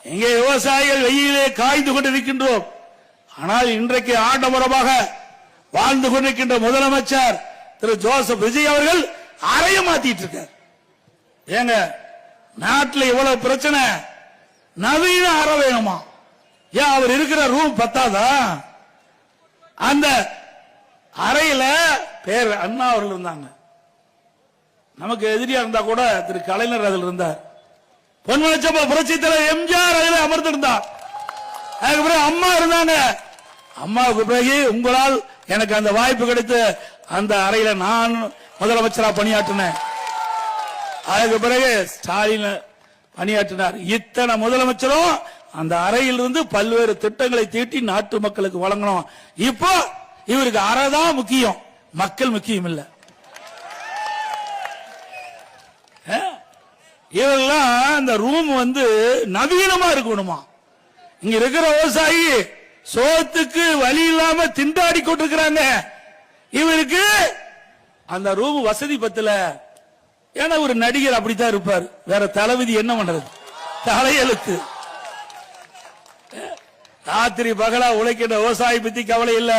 இங்கே விவசாயிகள் வெயிலே காய்ந்து கொண்டிருக்கின்றோம். ஆனால் இன்றைக்கு ஆடம்பரமாக வாழ்ந்து கொண்டிருக்கின்ற முதலமைச்சர் திரு ஜோசப் விஜய் அவர்கள் அறைய மாத்திட்டு இருக்கார். ஏங்க நாட்டில் இவ்வளவு பிரச்சனை, நவீன அறை வேணுமா? ஏன் அவர் இருக்கிற ரூம் பத்தாதா? அந்த அறையில பேர் அண்ணா அவர்கள் இருந்தாங்க. நமக்கு எதிரியா இருந்தா கூட திரு கலைஞர் அதில் இருந்தார். பொன்மனச்சம்பா புரட்சி தலைவர் எம்ஜிஆர் அதில் அமர்ந்திருந்தார். அதுக்கு பிறகு அம்மா இருந்தாங்க. அம்மாவுக்கு பிறகு உங்களால் எனக்கு அந்த வாய்ப்பு கிடைத்து அந்த அறையில நான் முதலமைச்சரா பணியாற்றினேன். அதுக்கு பிறகு ஸ்டாலின் பணியாற்றினார். இத்தனை முதலமைச்சரும் அந்த அறையில் இருந்து பல்வேறு திட்டங்களை தீட்டி நாட்டு மக்களுக்கு வழங்கணும். இப்போ இவருக்கு அறை தான் முக்கியம், மக்கள் முக்கியம் இல்ல. இவரெல்லாம் இந்த ரூம் நவீனமா இருக்கணுமா? இங்க இருக்கிற விவசாயி சோத்துக்கு வழி இல்லாம திண்டாடி கொண்டிருக்கிறாங்க. இவருக்கு அந்த ரூம் வசதி பத்தல. ஏன்னா ஒரு நடிகர் அப்படித்தான் இருப்பார். வேற தளபதி என்ன பண்றது? தலையெழுத்து. ராத்திரி பகலா உழைக்கின்ற விவசாயி பத்தி கவலை இல்ல.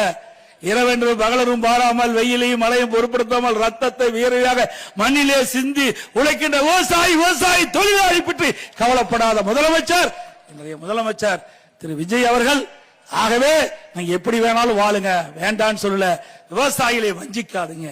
இரவென்று பகலரும் பாராமல் வெயிலையும் மழையும் பொருட்படுத்தாமல் ரத்தத்தை வீரையாக மண்ணிலே சிந்தி உழைக்கின்ற விவசாயி தொழிலாளி பற்றி கவலைப்படாத முதலமைச்சர் என்னுடைய முதலமைச்சர் திரு விஜய் அவர்கள். ஆகவே நீங்க எப்படி வேணாலும் வாழுங்க, வேண்டான்னு சொல்லல. விவசாயிகளை வஞ்சிக்காதுங்க.